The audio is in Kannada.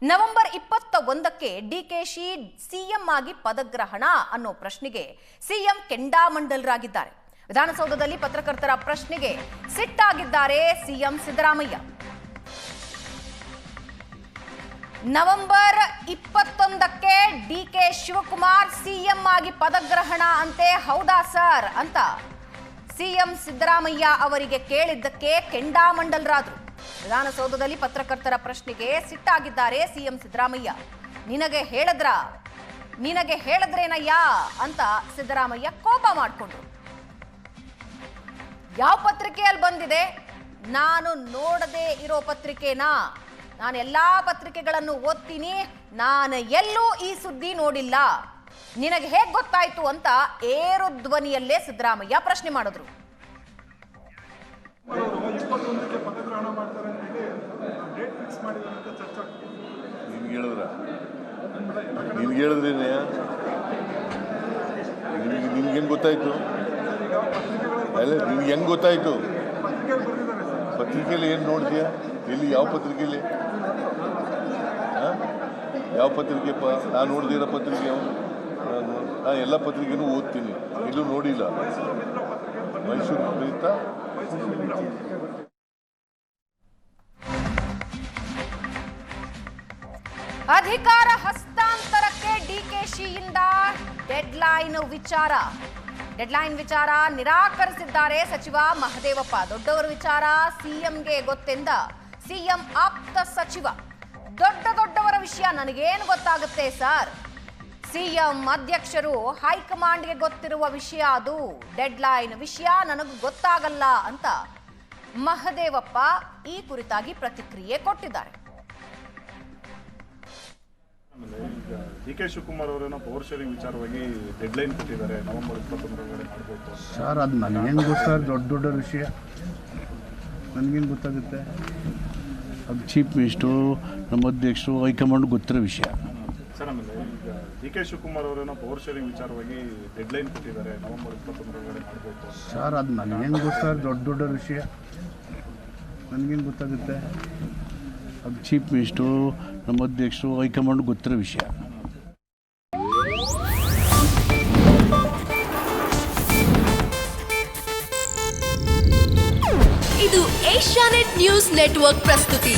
ನವೆಂಬರ್ 21ಕ್ಕೆ ಡಿಕೆಶಿ ಸಿಎಂ ಆಗಿ ಪದಗ್ರಹಣ ಅನ್ನೋ ಪ್ರಶ್ನೆಗೆ ಸಿಎಂ ಕೆಂಡಾಮಂಡಲರಾಗಿದ್ದಾರೆ. ವಿಧಾನಸೌಧದಲ್ಲಿ ಪತ್ರಕರ್ತರ ಪ್ರಶ್ನೆಗೆ ಸಿಟ್ಟಾಗಿದ್ದಾರೆ ಸಿಎಂ ಸಿದ್ದರಾಮಯ್ಯ. ನವೆಂಬರ್ 21ಕ್ಕೆ ಡಿಕೆ ಶಿವಕುಮಾರ್ ಸಿಎಂ ಆಗಿ ಪದಗ್ರಹಣ ಅಂತೆ, ಹೌದಾ ಸರ್ ಅಂತ ಸಿಎಂ ಸಿದ್ದರಾಮಯ್ಯ ಅವರಿಗೆ ಕೇಳಿದ್ದಕ್ಕೆ ಕೆಂಡಾಮಂಡಲರಾದರು. ವಿಧಾನಸೌಧದಲ್ಲಿ ಪತ್ರಕರ್ತರ ಪ್ರಶ್ನೆಗೆ ಸಿಟ್ಟಾಗಿದ್ದಾರೆ ಸಿಎಂ ಸಿದ್ದರಾಮಯ್ಯ. ನಿನಗೆ ಹೇಳಿದ್ರೇನಯ್ಯ ಅಂತ ಸಿದ್ದರಾಮಯ್ಯ ಕೋಪ ಮಾಡಿಕೊಂಡ್ರು. ಯಾವ ಪತ್ರಿಕೆಯಲ್ಲಿ ಬಂದಿದೆ? ನಾನು ನೋಡದೆ ಇರೋ ಪತ್ರಿಕೆನಾ? ನಾನು ಎಲ್ಲಾ ಪತ್ರಿಕೆಗಳನ್ನು ಓದ್ತೀನಿ, ನಾನು ಎಲ್ಲೂ ಈ ಸುದ್ದಿ ನೋಡಿಲ್ಲ, ನಿನಗೆ ಹೇಗೆ ಗೊತ್ತಾಯ್ತು ಅಂತ ಏರು ಧ್ವನಿಯಲ್ಲೇ ಸಿದ್ದರಾಮಯ್ಯ ಪ್ರಶ್ನೆ ಮಾಡಿದ್ರು. ನಿನ್ಗೇನು ಗೊತ್ತಾಯ್ತು? ಅಲ್ಲ, ನಿನ್ಗೆ ಹೆಂಗೆ ಗೊತ್ತಾಯ್ತು? ಪತ್ರಿಕೆಯಲ್ಲಿ ಏನು ನೋಡ್ತೀಯ? ಎಲ್ಲಿ, ಯಾವ ಪತ್ರಿಕೆಯಲ್ಲಿ? ಯಾವ ಪತ್ರಿಕೆಪ್ಪ? ನಾನು ನೋಡ್ದಿರೋ ಪತ್ರಿಕೆ ನಾನು ಎಲ್ಲ ಪತ್ರಿಕೆನೂ ಓದ್ತೀನಿ, ಎಲ್ಲೂ ನೋಡಿಲ್ಲ. ಮೈಸೂರು ಮಿತ್ರ ಅಧಿಕಾರ ಹಸ್ತಾಂತರಕ್ಕೆ ಡಿಕೆಶಿಯಿಂದ ಡೆಡ್ಲೈನ್ ವಿಚಾರ ನಿರಾಕರಿಸಿದ್ದಾರೆ ಸಚಿವ ಮಹದೇವಪ್ಪ. ದೊಡ್ಡವರ ವಿಚಾರ ಸಿಎಂಗೆ ಗೊತ್ತೆಂದ ಸಿಎಂ ಆಪ್ತ ಸಚಿವ. ದೊಡ್ಡವರ ವಿಷಯ ನನಗೇನು ಗೊತ್ತಾಗುತ್ತೆ ಸರ್? ಸಿಎಂ ಅಧ್ಯಕ್ಷರು ಹೈಕಮಾಂಡ್ಗೆ ಗೊತ್ತಿರುವ ವಿಷಯ ಅದು, ಡೆಡ್ಲೈನ್ ವಿಷಯ ನನಗೆ ಗೊತ್ತಾಗಲ್ಲ ಅಂತ ಮಹದೇವಪ್ಪ ಈ ಕುರಿತಾಗಿ ಪ್ರತಿಕ್ರಿಯೆ ಕೊಟ್ಟಿದ್ದಾರೆ. ಡಿಕೆ ಶಿವಕುಮಾರ್ ಅವರೇನೋ ಪವರ್ ಶೇರಿಂಗ್ ವಿಚಾರವಾಗಿ ಡೆಡ್ಲೈನ್ ಕೊಟ್ಟಿದ್ದಾರೆ, ನವೆಂಬರ್ 21 ಮಾಡಬೇಕು ಸರ್. ಅದು ನನಗೇನು ಗೊತ್ತಾಗ ದೊಡ್ಡ ವಿಷಯ ನನಗೇನು ಗೊತ್ತಾಗುತ್ತೆ? ಅದು ಚೀಫ್ ಮಿನಿಸ್ಟರು, ನಮ್ಮ ಅಧ್ಯಕ್ಷರು, ಹೈಕಮಾಂಡ್ ಗೊತ್ತಿರೋ ವಿಷಯ ಸರ್. ಆಮೇಲೆ ಈಗ ಡಿಕೆ ಶಿವಕುಮಾರ್ ಅವರೇನೋ ಪವರ್ ಶೇರಿಂಗ್ ವಿಚಾರವಾಗಿ ಡೆಡ್ಲೈನ್ ಕೊಟ್ಟಿದ್ದಾರೆ, ನವೆಂಬರ್ 21 ಮಾಡಬೇಕು ಸರ್. ಅದು ನನಗೇನು ಗೊತ್ತಾಗ ದೊಡ್ಡ ವಿಷಯ ನನಗೇನು ಗೊತ್ತಾಗುತ್ತೆ? ಅದು ಚೀಫ್ ಮಿನಿಸ್ಟರು, ನಮ್ಮ ಅಧ್ಯಕ್ಷರು, ಹೈಕಮಾಂಡ್ ಗೊತ್ತಿರೋ ವಿಷಯ. ಇದು ಏಷ್ಯಾನೆಟ್ ನ್ಯೂಸ್ ನೆಟ್ವರ್ಕ್ ಪ್ರಸ್ತುತಿ.